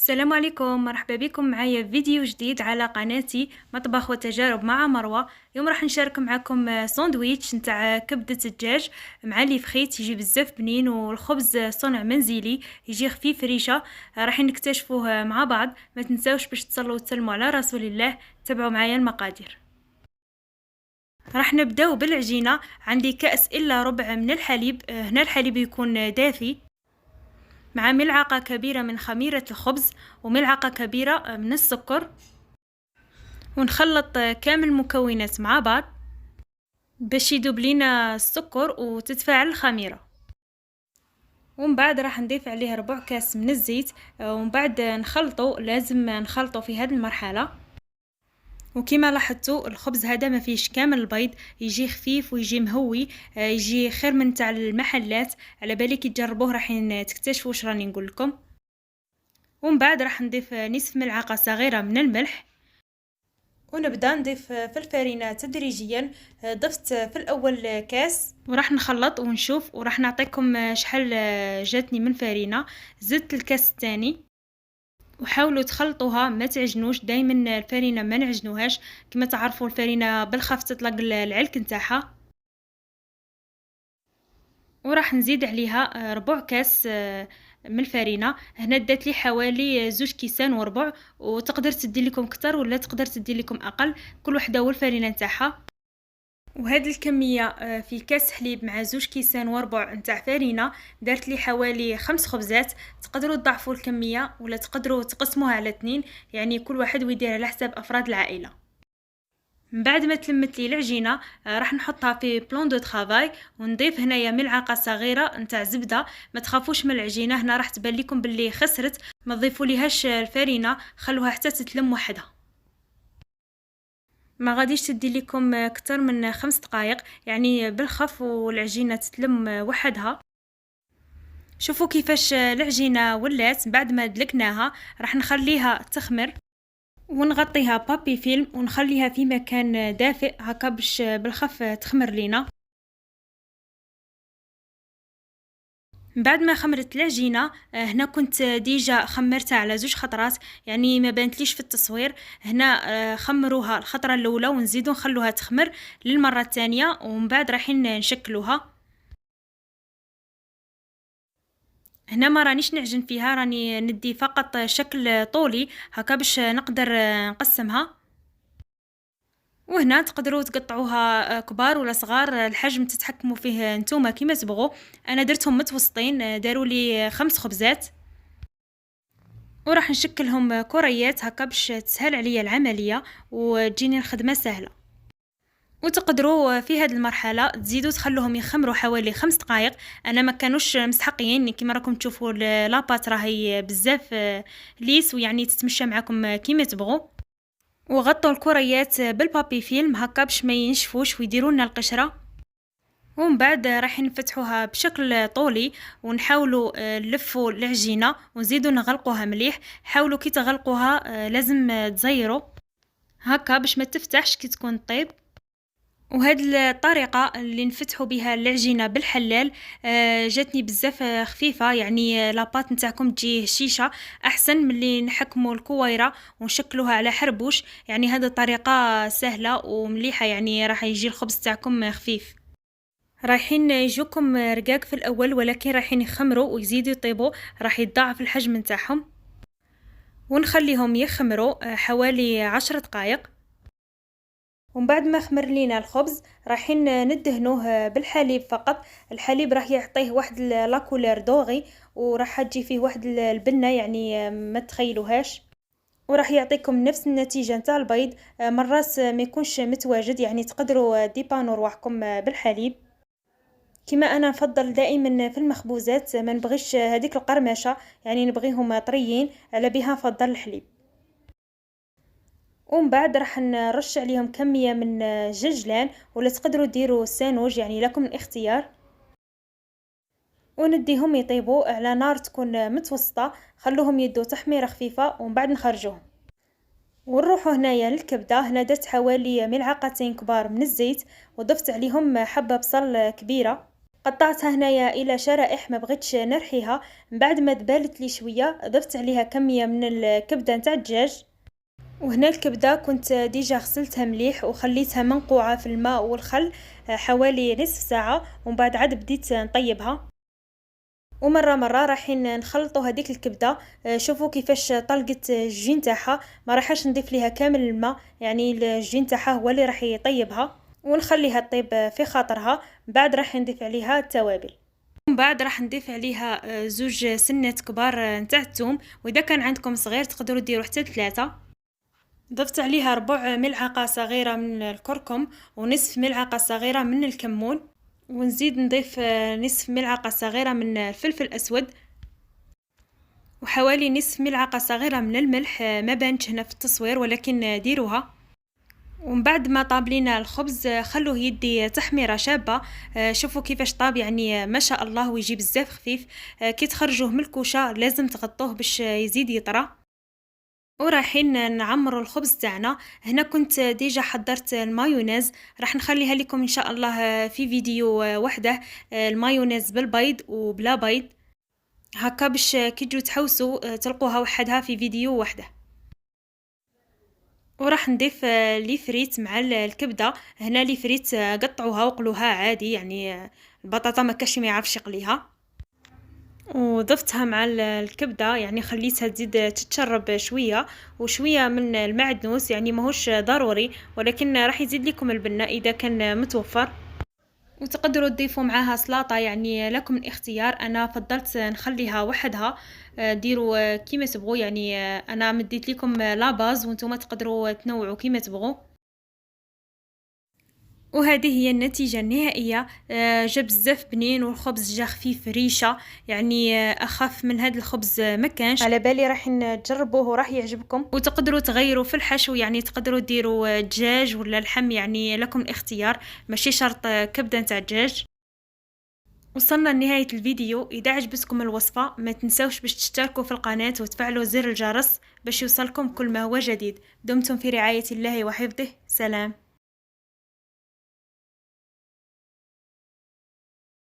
السلام عليكم، مرحبا بكم معايا في فيديو جديد على قناتي مطبخ وتجارب مع مروة. اليوم راح نشارك معكم ساندويتش نتاع كبدة الدجاج مع لي فخيت، يجي بزاف بنين والخبز صنع منزلي يجي خفيف ريشة. راح نكتشفوه مع بعض. ما تنساوش باش تصلوا وتسلموا على رسول الله. تابعوا معايا المقادير. راح نبداو بالعجينة. عندي كأس إلا ربع من الحليب، هنا الحليب يكون دافي، مع ملعقة كبيرة من خميرة الخبز وملعقة كبيرة من السكر، ونخلط كامل المكونات مع بعض باش يذوب لينا السكر وتتفاعل الخميرة. ومن بعد راح نضيف عليه ربع كاس من الزيت، ومن بعد نخلطه. لازم نخلطه في هذه المرحلة. وكما لاحظتوا الخبز هذا ما فيش كامل البيض، يجي خفيف ويجي مهوي، يجي خير من تاع المحلات. على بالي كي تجربوه راح تكتشفوا واش راني نقول لكم. ومن بعد راح نضيف نصف ملعقة صغيرة من الملح، ونبدا نضيف في الفرينة تدريجيا. ضفت في الاول كاس وراح نخلط ونشوف، وراح نعطيكم شحال جاتني من فرينة. زدت الكاس الثاني، وحاولوا تخلطوها ما تعجنوش. دايما الفرينة ما نعجنوهاش، كما تعرفوا الفرينة بالخف تطلق العلك نتاعها. وراح نزيد عليها ربع كاس من الفرينة. هنا دات لي حوالي 2 كيسان وربع، وتقدر تدي لكم كتر ولا تقدر تدي لكم اقل، كل وحده والفرينة نتاعها. وهذه الكميه في كاس حليب مع 2 كيسان وربع نتاع فرينة دارت لي حوالي 5 خبزات. تقدروا تضاعفوا الكميه ولا تقدروا تقسموها على 2، يعني كل واحد ويدير على حساب افراد العائله. من بعد ما تلمت لي العجينه راح نحطها في بلون دو طرافاي، ونضيف هنايا ملعقه صغيره نتاع زبده. ما تخافوش من العجينه، هنا راح تبان لكم باللي خسرت. ما تضيفوا ليهاش الفرينه، خلوها حتى تتلم وحدها. ما غاديش تدي لكم اكثر من 5 دقائق، يعني بالخف والعجينه تتلم وحدها. شوفوا كيفاش العجينه ولات بعد ما دلكناها. راح نخليها تخمر ونغطيها بابي فيلم ونخليها في مكان دافئ هكا باش بالخف تخمر لينا. بعد ما خمرت العجينه هنا كنت ديجا خمرتها على 2 خطرات، يعني ما بانتليش في التصوير. هنا خمروها الخطره الاولى ونزيدو نخلوها تخمر للمره الثانيه، ومن بعد رايحين نشكلوها. هنا ما رانيش نعجن فيها، راني ندي فقط شكل طولي هكا باش نقدر نقسمها. وهنا تقدروا تقطعوها كبار ولا صغار، الحجم تتحكموا فيه نتوما كيما تبغوا. انا درتهم متوسطين، داروا لي 5 خبزات. وراح نشكلهم كريات هكا باش تسهل عليا العمليه وتجيني الخدمه سهله. وتقدروا في هذه المرحله تزيدوا تخلوهم يخمروا حوالي 5 دقائق. انا ما كانوش مستحقين كيما راكم تشوفوا لاباط راهي بزاف ليس، ويعني تتمشى معكم كيما تبغوا. وغطوا الكريات بالبابي فيلم هكا باش ما ينشفوش ويديروا لنا القشره. ومن بعد راح نفتحوها بشكل طولي ونحاولوا نلفوا العجينه ونزيدوا نغلقوها مليح. حاولوا كي تغلقوها لازم تزيروا هكا باش ما تفتحش كي تكون طيب. وهذه الطريقه اللي نفتحوا بها العجينه بالحلال جاتني بزاف خفيفه، يعني لاباط نتاعكم تجي هشيشه احسن من اللي نحكموا الكويره ونشكلوها على حربوش. يعني هذه الطريقه سهله ومليحه، يعني راح يجي الخبز تاعكم خفيف. رايحين يجوكم رقاق في الاول، ولكن رايحين يخمروا ويزيدوا يطيبوا، راح يتضاعف الحجم نتاعهم. ونخليهم يخمروا حوالي 10 دقائق. ومن بعد ما خمر لينا الخبز رايحين ندهنوه بالحليب فقط. الحليب راح يعطيه واحد لاكولير دوغي، وراح تجي فيه واحد البنه، يعني ما تخيلوهاش. وراح يعطيكم نفس النتيجه نتاع البيض. مرات ما يكونش متواجد، يعني تقدروا ديبانو رواحكم بالحليب. كما انا نفضل دائما في المخبوزات ما نبغيش هذيك القرمشه، يعني نبغيهم طريين، على بها نفضل الحليب. ومن بعد راح نرش عليهم كميه من جنجلان، ولا تقدروا ديروا سانوج، يعني لكم الاختيار. ونديهم يطيبوا على نار تكون متوسطه، خلوهم يدوا تحميره خفيفه ومن بعد نخرجوهم. ونروحوا هنايا للكبده. هنا درت حوالي 2 ملعقتين كبار من الزيت، وضفت عليهم حبه بصل كبيره قطعتها هنايا الى شرائح، ما بغيتش نرحيها. من بعد ما دبالت لي شويه ضفت عليها كميه من الكبده نتاع الدجاج. وهنا الكبده كنت ديجا غسلتها مليح وخليتها منقوعه في الماء والخل حوالي نصف ساعه، ومن بعد عاد بديت نطيبها. ومره مره رايحين نخلطوا هذيك الكبده. شوفوا كيفاش طلقت الجين تاعها، ما راحش نضيف ليها كامل الماء، يعني الجين تاعها هو اللي راح يطيبها، ونخليها تطيب في خاطرها. بعد راح نضيف عليها التوابل، ومن بعد راح نضيف عليها زوج سنات كبار نتاع الثوم، واذا كان عندكم صغير تقدروا ديروا حتى 3. ضفت عليها 4 ملعقه صغيره من الكركم، ونصف ملعقه صغيره من الكمون، ونزيد نضيف نصف ملعقه صغيره من الفلفل الاسود، وحوالي نصف ملعقه صغيره من الملح. ما بانتش هنا في التصوير ولكن ديروها. ومن بعد ما طاب لينا الخبز خلوه يدي تحميره شابه. شوفوا كيفاش طاب، يعني ما شاء الله، ويجي بزاف خفيف. كي تخرجوه من الكوشه لازم تغطوه باش يزيد يطرى. ورايحين نعمروا الخبز تاعنا. هنا كنت ديجا حضرت المايونيز، راح نخليها لكم ان شاء الله في فيديو وحده، المايونيز بالبيض وبلا بيض، هكا باش كي تجوا تحوسوا تلقوها وحدها في فيديو وحده. وراح نضيف لي فريت مع الكبده. هنا لي فريت قطعوها وقلوها عادي، يعني البطاطا ما كاش ما يعرفش يقليها. وضفتها مع الكبده، يعني خليتها تزيد تتشرب شويه وشويه من المعدنوس، يعني ماهوش ضروري، ولكن راح يزيد لكم البنه اذا كان متوفر. وتقدروا تضيفوا معاها سلطه، يعني لكم الاختيار. انا فضلت نخليها وحدها، ديروا كيما تبغوا، يعني انا مديت لكم لا باز وانتم تقدروا تنوعوا كيما تبغوا. وهذه هي النتيجة النهائية. جا بزاف بنين، والخبز جا خفيف ريشة، يعني أخف من هذا الخبز مكانش. على بالي راح تجربوه وراح يعجبكم. وتقدروا تغيروا في الحشو، يعني تقدروا ديروا دجاج ولا لحم، يعني لكم الاختيار، ماشي شرط كبدة نتاع دجاج. وصلنا لنهاية الفيديو. إذا عجبتكم الوصفة ما تنسوش باش تشتركوا في القناة وتفعلوا زر الجرس باش يوصلكم كل ما هو جديد. دمتم في رعاية الله وحفظه. سلام.